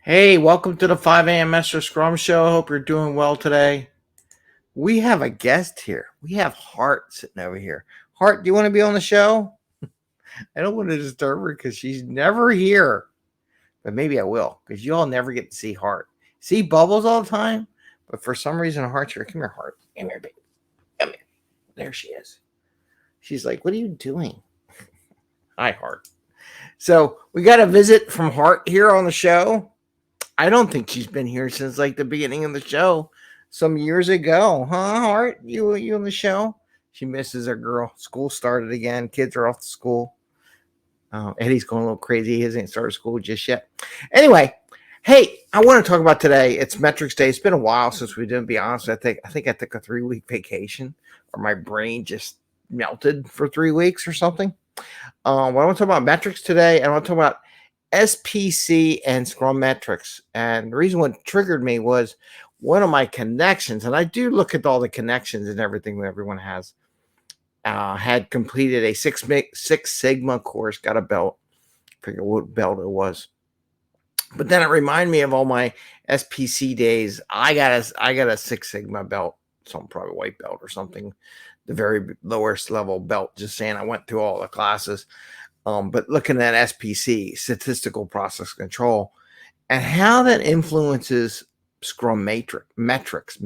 Hey, welcome to the 5 a.m. Mester Scrum Show. Hope you're doing well today. We have a guest here. We have Hart sitting over here. Hart, do you want to be on the show? I don't want to disturb her because she's never here, but maybe I will because you all never get to see Hart. See Bubbles all the time, but for some reason, Hart's here. Come here, Hart. Come here, baby. Come here. There she is. She's like, "What are you doing?" Hi, Hart. So we got a visit from Hart here on the show. I don't think she's been here since like the beginning of the show, some years ago, huh? Hart, you on the show? She misses her girl. School started again. Kids are off to school. Eddie's going a little crazy. He hasn't started school just yet. Anyway, hey, I want to talk about today. It's Metrics Day. It's been a while since we didn't. Be honest, I think I took a 3-week vacation, or my brain just melted for 3 weeks or something. I want to talk about metrics today, and I want to talk about SPC and Scrum Metrics. And the reason what triggered me was one of my connections, and I do look at all the connections and everything that everyone has, had completed a Six Sigma course, got a belt. I forget what belt it was. But then it reminded me of all my SPC days. I got a Six Sigma belt, some probably white belt or something, the very lowest level belt, just saying I went through all the classes. But looking at SPC, Statistical Process Control, and how that influences Scrum metrics,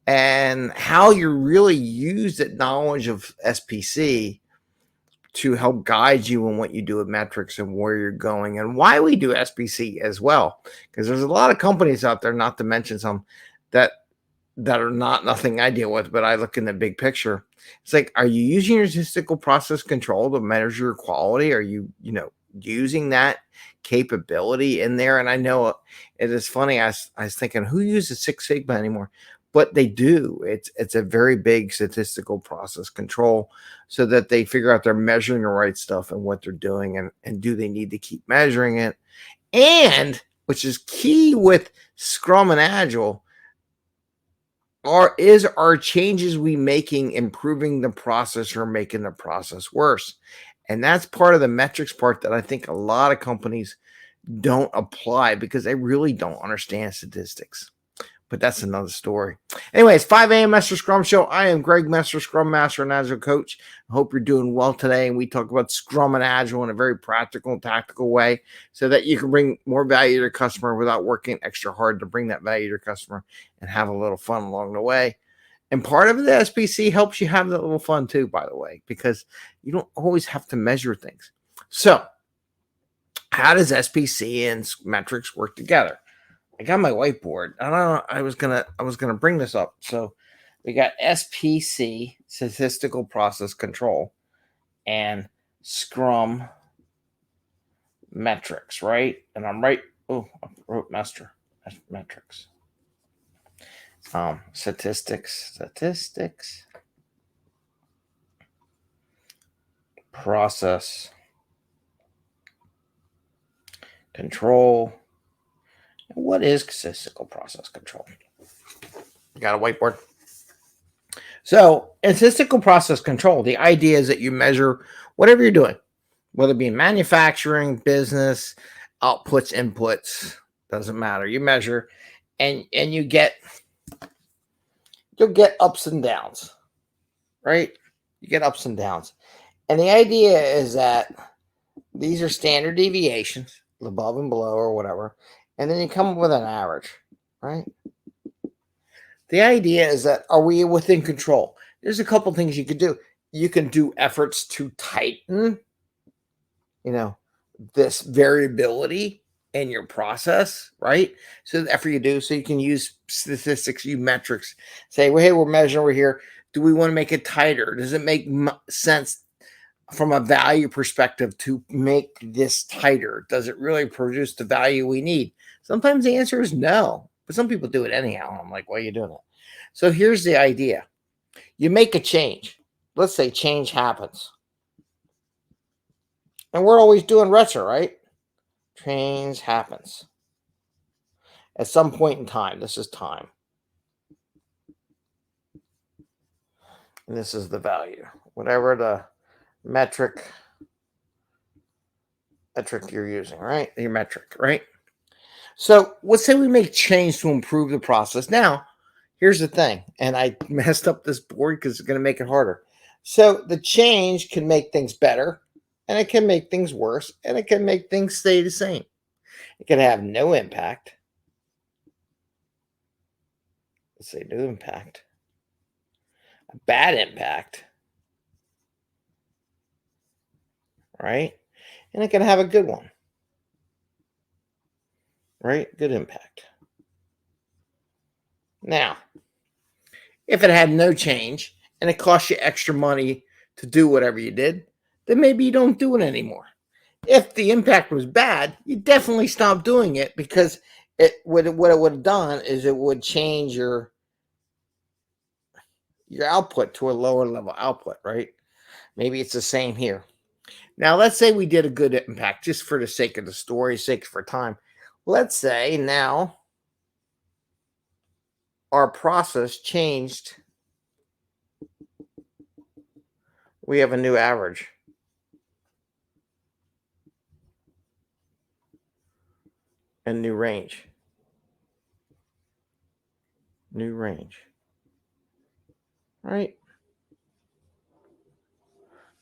and how you really use that knowledge of SPC to help guide you in what you do with metrics and where you're going and why we do SPC as well. Because there's a lot of companies out there, not to mention some that are nothing I deal with, but I look in the big picture. It's like, are you using your statistical process control to measure your quality? Are you using that capability in there? And I know it is funny. I was thinking, who uses Six Sigma anymore? But they do. It's a very big statistical process control so that they figure out they're measuring the right stuff and what they're doing and do they need to keep measuring it? And which is key with Scrum and Agile, are changes we making improving the process or making the process worse? And that's part of the metrics part that I think a lot of companies don't apply because they really don't understand statistics. But that's another story. Anyways, 5 a.m. Mester Scrum Show. I am Greg Mester, Scrum Master and Agile Coach. I hope you're doing well today. And we talk about Scrum and Agile in a very practical and tactical way so that you can bring more value to your customer without working extra hard to bring that value to your customer and have a little fun along the way. And part of the SPC helps you have that little fun too, by the way, because you don't always have to measure things. So how does SPC and metrics work together? I got my whiteboard. I was gonna bring this up. So we got SPC, Statistical Process Control, and Scrum Metrics, right? And I'm right. Oh, I wrote Mester metrics. Statistics, process control. What is statistical process control? Got a whiteboard. So, in statistical process control, the idea is that you measure whatever you're doing, whether it be manufacturing, business, outputs, inputs, doesn't matter. You measure, and you'll get ups and downs, right? You get ups and downs, and the idea is that these are standard deviations, above and below or whatever, and then you come up with an average, right? The idea is that, are we within control? There's a couple things you could do. You can do efforts to tighten, this variability in your process, right? So the effort you do, so you can use statistics, use metrics, say, well, hey, we're measuring over here. Do we want to make it tighter? Does it make sense from a value perspective to make this tighter? Does it really produce the value we need? Sometimes the answer is no, but some people do it anyhow. I'm like, why are you doing it? So here's the idea. You make a change. Let's say change happens. And we're always doing retro, right? Change happens. At some point in time, this is time. And this is the value. Whatever the metric metric you're using, right? Your metric, right? So let's say we make change to improve the process. Now, here's the thing, and I messed up this board because it's going to make it harder. So the change can make things better, and it can make things worse, and it can make things stay the same. It can have no impact. Let's say no impact. A bad impact, right? And it can have a good one, right? Good impact. Now, if it had no change and it cost you extra money to do whatever you did, then maybe you don't do it anymore. If the impact was bad, you definitely stop doing it because what it would have done is it would change your output to a lower level output, right? Maybe it's the same here. Now, let's say we did a good impact just for the sake of the story, sake for time. Let's say now our process changed. We have a new average. And new range. New range. Right?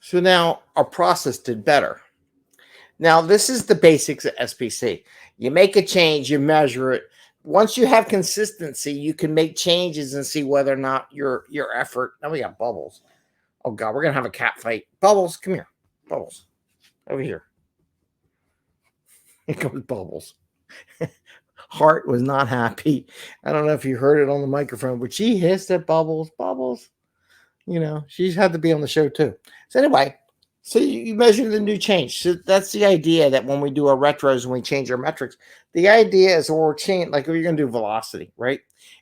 So now our process did better. Now, this is the basics of SPC. You make a change, you measure it. Once you have consistency, you can make changes and see whether or not your effort. Now we got Bubbles. Oh God, we're gonna have a cat fight. Bubbles, come here. Bubbles, over here. Here comes Bubbles. Heart was not happy. I don't know if you heard it on the microphone, but she hissed at Bubbles. Bubbles, she's had to be on the show too. So anyway, so you measure the new change. So that's the idea, that when we do our retros and we change our metrics, the idea is we're change, like you're going to do velocity, right?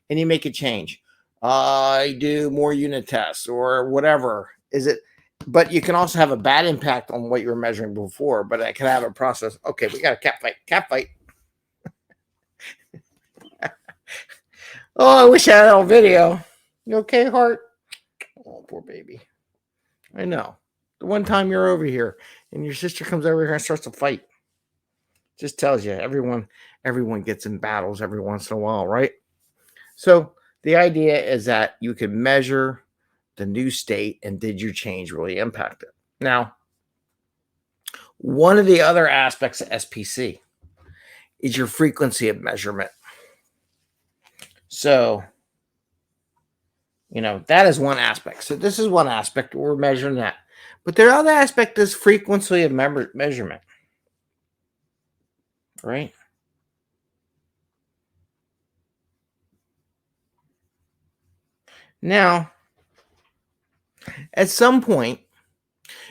And you make a change. I do more unit tests or whatever. Is it? But you can also have a bad impact on what you were measuring before. But it can have a process. Okay, we got a cat fight. Cat fight. Oh, I wish I had a video. You okay, Heart? Oh, poor baby. I know. The one time you're over here and your sister comes over here and starts to fight. Just tells you everyone gets in battles every once in a while, right? So the idea is that you can measure the new state and did your change really impact it? Now, one of the other aspects of SPC is your frequency of measurement. So, that is one aspect. So this is one aspect. We're measuring that. But the other aspect is frequency of measurement, right? Now, at some point,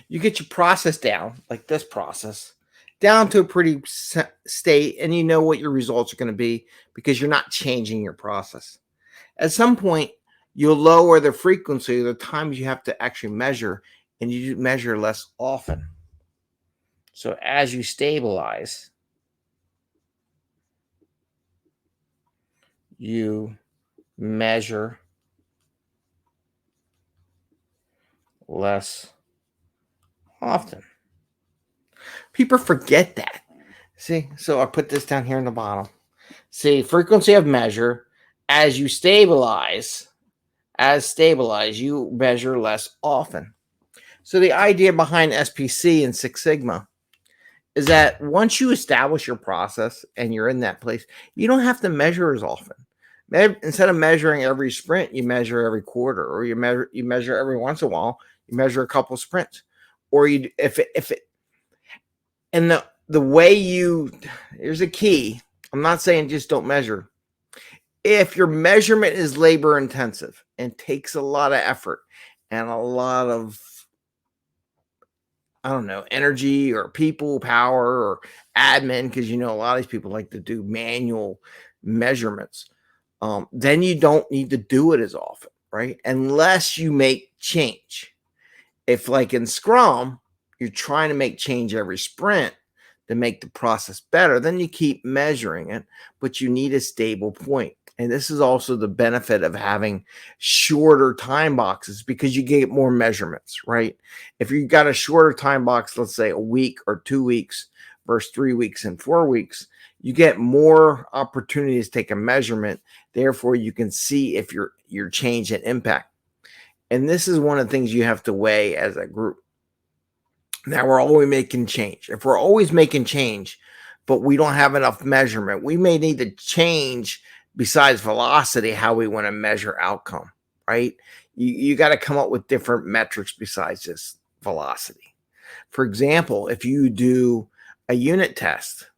you get your process down, like this process, down to a pretty state, and you know what your results are going to be because you're not changing your process. At some point, you'll lower the frequency of the times you have to actually measure, and you measure less often. So as you stabilize, you measure less often. People forget that. See, so I put this down here in the bottom. See, frequency of measure. As you stabilize, you measure less often. So the idea behind SPC and Six Sigma is that once you establish your process and you're in that place, you don't have to measure as often. Instead of measuring every sprint, you measure every quarter, or you measure every once in a while. You measure a couple sprints, or and the way here's a key. I'm not saying just don't measure. If your measurement is labor intensive and takes a lot of effort and a lot of, energy or people power or admin, because a lot of these people like to do manual measurements, then you don't need to do it as often, right? Unless you make change. If, like in Scrum, you're trying to make change every sprint to make the process better, then you keep measuring it, but you need a stable point. And this is also the benefit of having shorter time boxes, because you get more measurements, right? If you've got a shorter time box, let's say a week or 2 weeks, versus 3 weeks and 4 weeks, you get more opportunities to take a measurement. Therefore, you can see if your change and impact. And this is one of the things you have to weigh as a group. Now, we're always making change. If we're always making change, but we don't have enough measurement, we may need to change, besides velocity, how we want to measure outcome, right? You got to come up with different metrics besides just velocity. For example, if you do a unit test,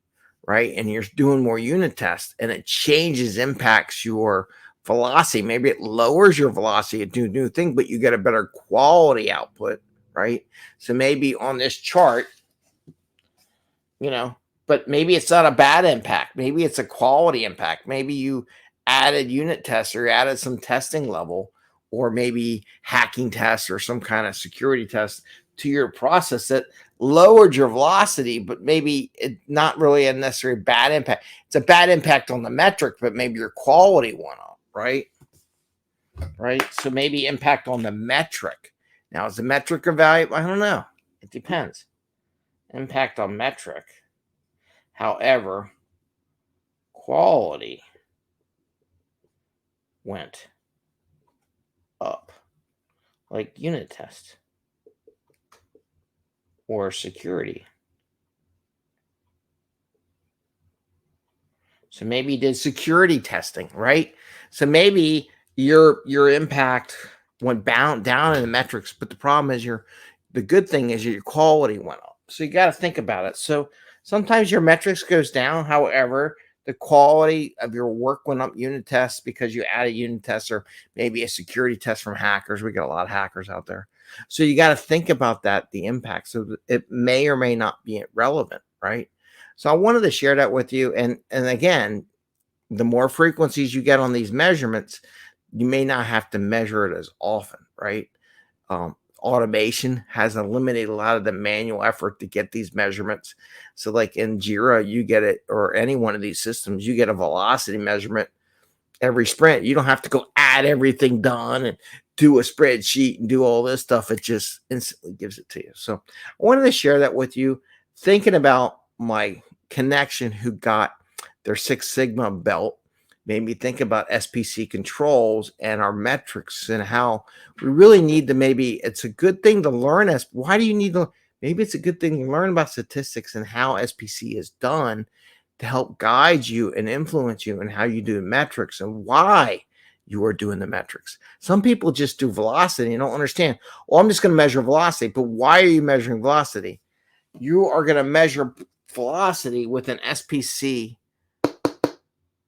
right, and you're doing more unit tests and it impacts your velocity, maybe it lowers your velocity to do new thing, but you get a better quality output, right? So maybe on this chart, but maybe it's not a bad impact. Maybe it's a quality impact. Maybe you added unit tests or added some testing level, or maybe hacking tests or some kind of security test to your process that lowered your velocity, but maybe it's not really a necessarily bad impact. It's a bad impact on the metric, but maybe your quality went up, right? Right. So maybe impact on the metric. Now, is the metric a value? I don't know. It depends. Impact on metric. However, quality went up, like unit test or security. So maybe you did security testing, right? So maybe your impact went down in the metrics, but the problem is the good thing is your quality went up. So you got to think about it. So sometimes your metrics goes down. However, the quality of your work went up, unit tests, because you added unit tests, or maybe a security test from hackers. We got a lot of hackers out there. So you got to think about that, the impact. So it may or may not be relevant, right? So I wanted to share that with you. And again, the more frequencies you get on these measurements, you may not have to measure it as often, right? Automation has eliminated a lot of the manual effort to get these measurements. So like in Jira, you get it, or any one of these systems, you get a velocity measurement every sprint. You don't have to go add everything done and do a spreadsheet and do all this stuff. It just instantly gives it to you. So I wanted to share that with you, thinking about my connection who got their Six Sigma belt. Made me think about SPC controls and our metrics, and how we really need to, maybe it's a good thing to learn. Why do you need to? Maybe it's a good thing to learn about statistics and how SPC is done to help guide you and influence you in how you do metrics and why you are doing the metrics. Some people just do velocity and don't understand. Well, I'm just going to measure velocity, but why are you measuring velocity? You are going to measure velocity with an SPC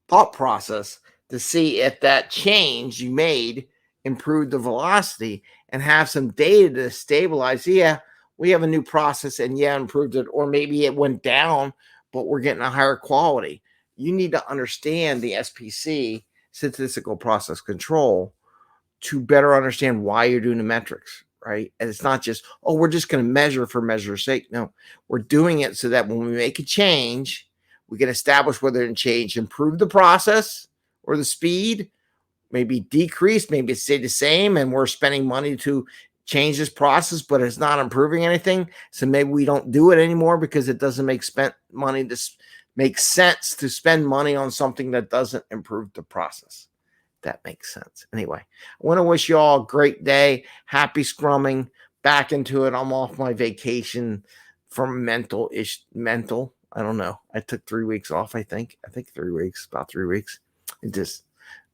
thought process to see if that change you made improved the velocity, and have some data to stabilize. Yeah, we have a new process and improved it, or maybe it went down, but we're getting a higher quality. You need to understand the SPC, Statistical Process Control, to better understand why you're doing the metrics, right? And it's not just, oh, we're just going to measure for measure's sake. No, we're doing it so that when we make a change, we can establish whether the change improved the process or the speed, maybe decreased, maybe it stayed the same, and we're spending money to change this process, but it's not improving anything. So maybe we don't do it anymore because it doesn't make sense to spend money on something that doesn't improve the process. That makes sense. Anyway, I want to wish you all a great day. Happy scrumming. Back into it. I'm off my vacation from mental. I don't know. I took 3 weeks off, I think 3 weeks, about 3 weeks. And just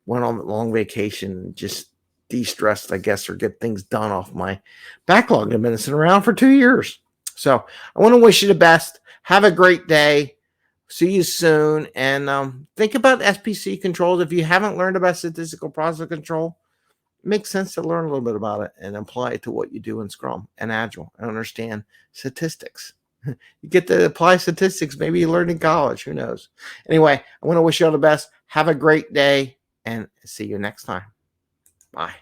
went on a long vacation, just de-stressed, I guess, or get things done off my backlog. I've been sitting around for 2 years. So I want to wish you the best. Have a great day. See you soon. And think about SPC controls. If you haven't learned about statistical process control, it makes sense to learn a little bit about it and apply it to what you do in Scrum and Agile and understand statistics. You get to apply statistics. Maybe you learned in college. Who knows? Anyway, I want to wish you all the best. Have a great day and see you next time. Bye.